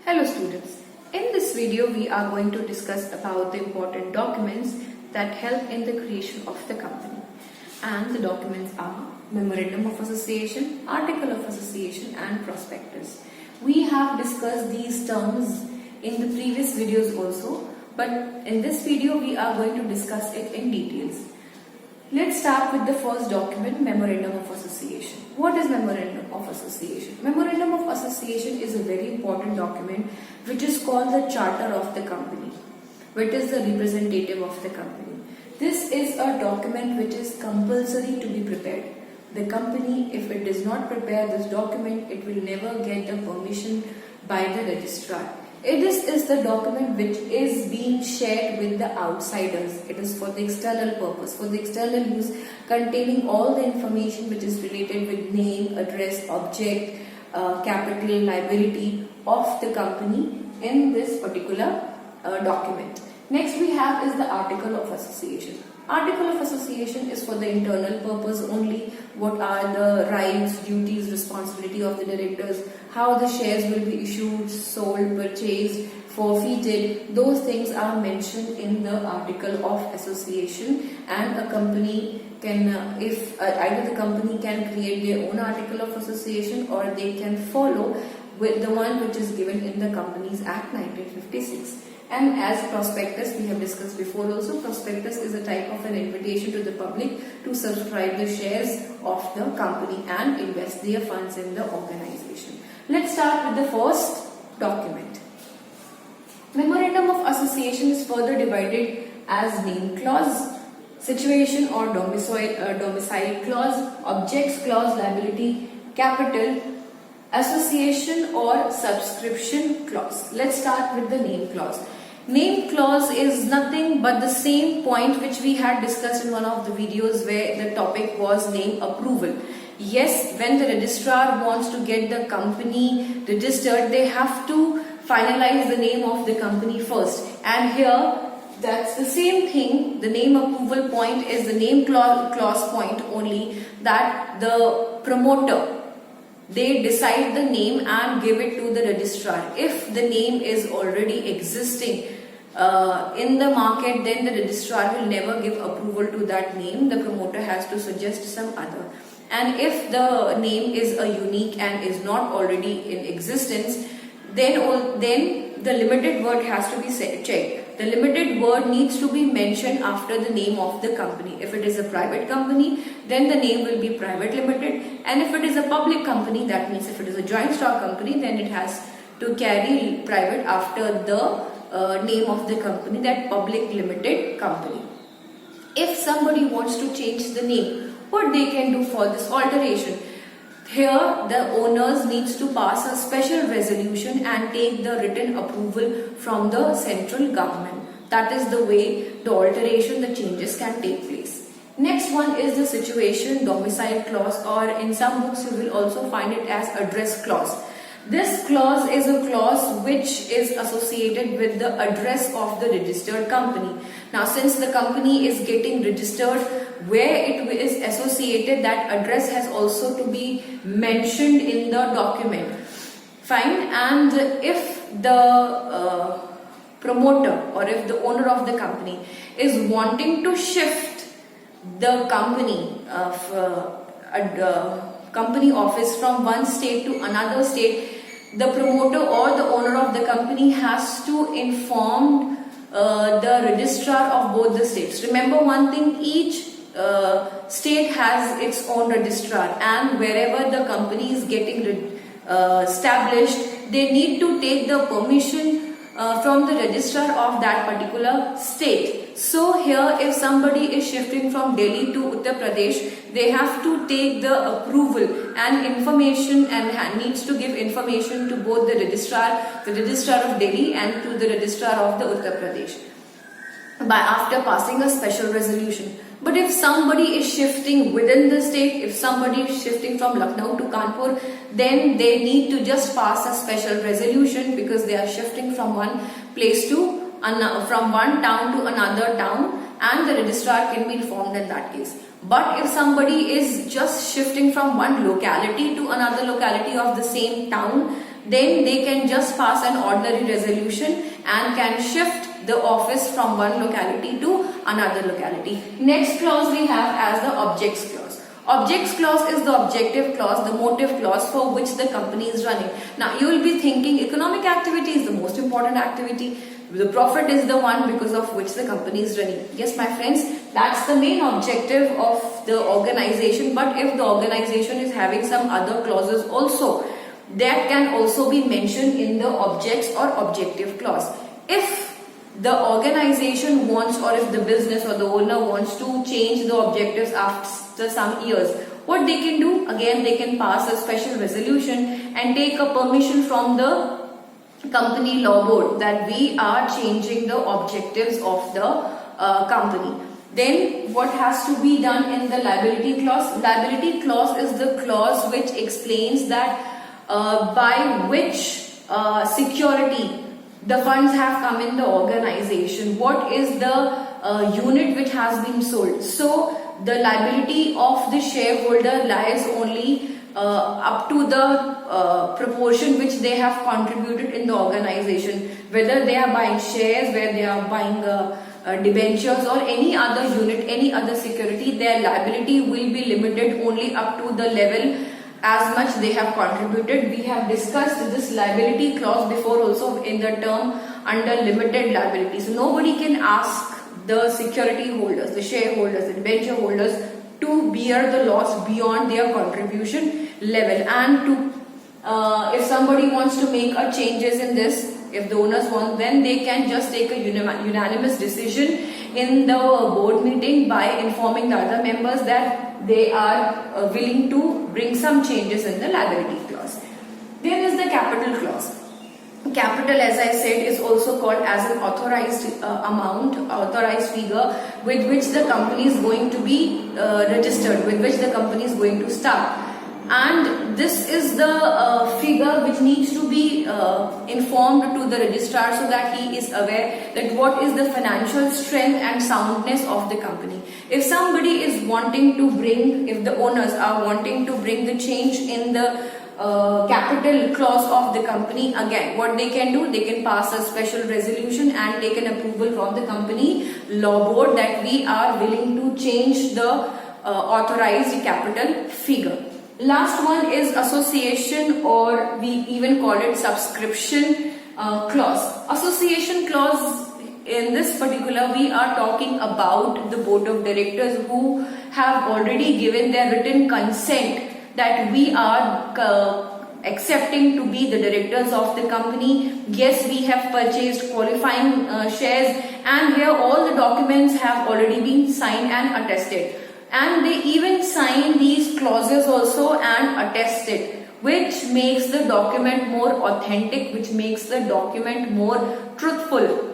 Hello students, in this video we are going to discuss about the important documents that help in the creation of the company. And the documents are Memorandum of Association, Article of Association and Prospectus. We have discussed these terms in the previous videos also, but in this video we are going to discuss it in details. Let's start with the first document, Memorandum of Association. What is Memorandum of Association? Memorandum of Association is a very important document which is called the Charter of the company, which is the representative of the company. This is a document which is compulsory to be prepared. The company, if it does not prepare this document, it will never get the permission by the registrar. This is the document which is being shared with the outsiders. It is for the external purpose, for the external use, containing all the information which is related with name, address, object, capital, liability of the company in this particular document. Next we have is the Article of Association. Article of Association is for the internal purpose only. What are the rights, duties, responsibility of the directors, how the shares will be issued, sold, purchased, forfeited. Those things are mentioned in the Article of Association, and a company can, either the company can create their own Article of Association or they can follow with the one which is given in the Companies Act 1956. And as prospectus, we have discussed before also, prospectus is a type of an invitation to the public to subscribe the shares of the company and invest their funds in the organization. Let's start with the first document. Memorandum of Association is further divided as name clause, situation or domicile clause, objects clause, liability, capital, association or subscription clause. Let's start with the name clause. Name clause is nothing but the same point which we had discussed in one of the videos where the topic was name approval. Yes, when the registrar wants to get the company registered, they have to finalize the name of the company first. And here, that's the same thing. The name approval point is the name clause point only, that the promoter, they decide the name and give it to the registrar. If the name is already existing in the market, then the registrar will never give approval to that name. The promoter has to suggest some other. And if the name is a unique and is not already in existence, then the limited word has to be checked. The limited word needs to be mentioned after the name of the company. If it is a private company, then the name will be private limited, and if it is a public company, that means if it is a joint stock company, then it has to carry private after the name of the company, that public limited company. If somebody wants to change the name, what they can do for this alteration? Here the owners needs to pass a special resolution and take the written approval from the central government. That is the way the alteration, the changes can take place. Next one is the situation domicile clause, or in some books you will also find it as address clause. This clause is a clause which is associated with the address of the registered company. Now since the company is getting registered, where it is associated, that address has also to be mentioned in the document. Fine. And if the promoter or if the owner of the company is wanting to shift the company company office from one state to another state, the promoter or the owner of the company has to inform the registrar of both the states. Remember one thing, each state has its own registrar, and wherever the company is getting established, they need to take the permission from the registrar of that particular state. So here, if somebody is shifting from Delhi to Uttar Pradesh, they have to take the approval and information, and needs to give information to both the registrar of Delhi and to the registrar of the Uttar Pradesh after passing a special resolution. But if somebody is shifting within the state, if somebody is shifting from Lucknow to Kanpur, then they need to just pass a special resolution, because they are shifting from one place to from one town to another town, and the registrar can be informed in that case. But if somebody is just shifting from one locality to another locality of the same town, then they can just pass an ordinary resolution and can shift the office from one locality to another locality. Next clause we have as the objects clause. Objects clause is the objective clause, the motive clause for which the company is running. Now you will be thinking economic activity is the most important activity. The profit is the one because of which the company is running. Yes, my friends, that's the main objective of the organization. But if the organization is having some other clauses also, that can also be mentioned in the objects or objective clause. If the organization wants, or if the business or the owner wants to change the objectives after some years, what they can do? Again, they can pass a special resolution and take a permission from the company law board that we are changing the objectives of the company. Then what has to be done in the liability clause? Liability clause is the clause which explains that by which security the funds have come in the organization, what is the unit which has been sold. So the liability of the shareholder lies only up to the proportion which they have contributed in the organization, whether they are buying shares, where they are buying debentures or any other unit, any other security, their liability will be limited only up to the level as much they have contributed. We have discussed this liability clause before also in the term under limited liability. So nobody can ask the security holders, the shareholders, the debenture holders to bear the loss beyond their contribution level. And to if somebody wants to make a changes in this, if the owners want, then they can just take a unanimous decision in the board meeting by informing the other members that they are willing to bring some changes in the liability clause. There is the capital clause. Capital, as I said, is also called as an authorized amount, authorized figure with which the company is going to be registered, with which the company is going to start. And this is the figure which needs to be informed to the registrar so that he is aware that what is the financial strength and soundness of the company. If somebody is wanting to bring, if the owners are wanting to bring the change in the capital clause of the company, again what they can do, they can pass a special resolution and take an approval from the company law board that we are willing to change the authorized capital figure. Last one is association, or we even call it subscription clause. Association clause, in this particular we are talking about the board of directors who have already given their written consent that we are accepting to be the directors of the company. Yes, we have purchased qualifying shares, and here all the documents have already been signed and attested. And they even sign these clauses also and attest it, which makes the document more authentic, which makes the document more truthful.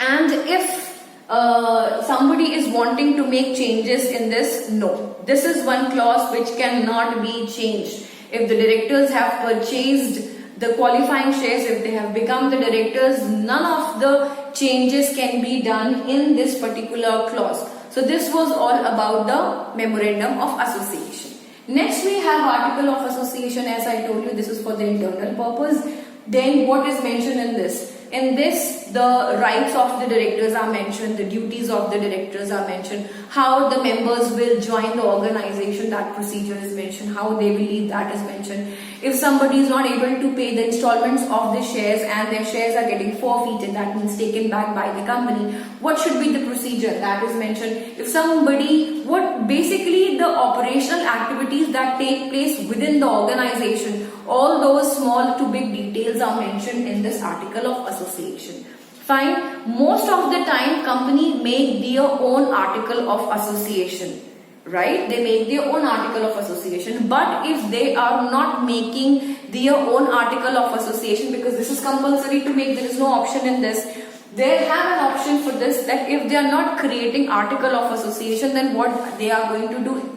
And if somebody is wanting to make changes in this, no. This is one clause which cannot be changed. If the directors have purchased the qualifying shares, if they have become the directors, none of the changes can be done in this particular clause. So this was all about the memorandum of association. Next we have article of association. As I told you, this is for the internal purpose. Then what is mentioned in this? In this, the rights of the directors are mentioned, the duties of the directors are mentioned, how the members will join the organization, that procedure is mentioned, how they will leave, that is mentioned. If somebody is not able to pay the installments of the shares and their shares are getting forfeited, that means taken back by the company, what should be the procedure, that is mentioned. If somebody, what basically the operational activities that take place within the organization, all those small to big details are mentioned in this article of association. Fine. Most of the time company make their own article of association, right? They make their own article of association. But if they are not making their own article of association, because this is compulsory to make, there is no option in this, they have an option for this, that if they are not creating article of association, then what they are going to do?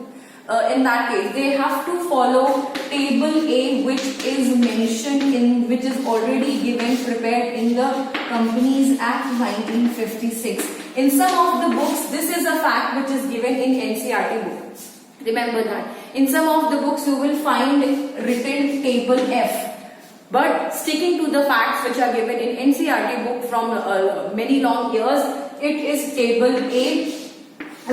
In that case, they have to follow table A, which is mentioned in, which is already given, prepared in the Companies Act 1956. In some of the books, this is a fact which is given in NCERT books. Remember that. In some of the books, you will find written table F. But sticking to the facts which are given in NCERT book from many long years, it is table A.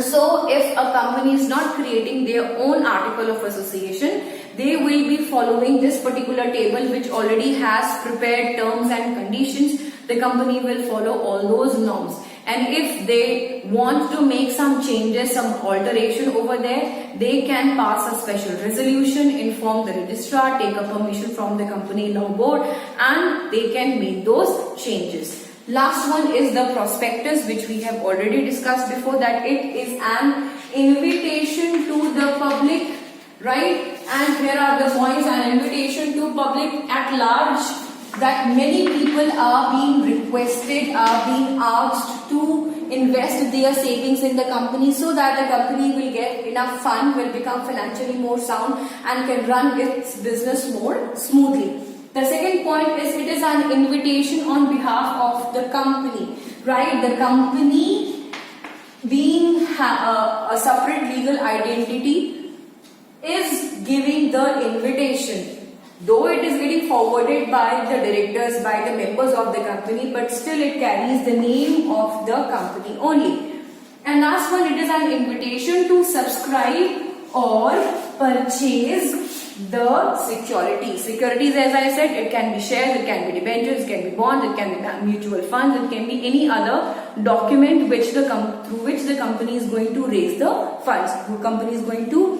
So if a company is not creating their own article of association, they will be following this particular table which already has prepared terms and conditions. The company will follow all those norms. And if they want to make some changes, some alteration over there, they can pass a special resolution, inform the registrar, take a permission from the company law board, and they can make those changes. Last one is the prospectus, which we have already discussed before, that it is an invitation to the public, right? And here are the points: an invitation to public at large, that many people are being requested, are being asked to invest their savings in the company, so that the company will get enough fund, will become financially more sound, and can run its business more smoothly. The second point is it is an invitation on behalf of the company, right? The company being a separate legal identity is giving the invitation. Though it is getting forwarded by the directors, by the members of the company, but still it carries the name of the company only. And last one, it is an invitation to subscribe or purchase the securities. Securities, as I said, it can be shares, it can be debentures, it can be bonds, it can be mutual funds, it can be any other document which through which the company is going to raise the funds. The company is going to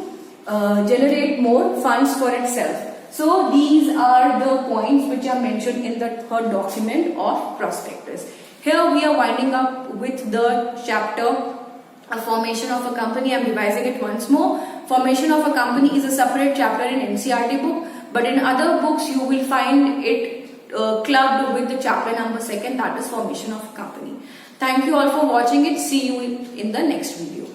generate more funds for itself. So these are the points which are mentioned in the third document of prospectus. Here we are winding up with the chapter a formation of a company. I am revising it once more. Formation of a company is a separate chapter in NCERT book, but in other books you will find it clubbed with the chapter number 2, that is formation of a company. Thank you all for watching it. See you in the next video.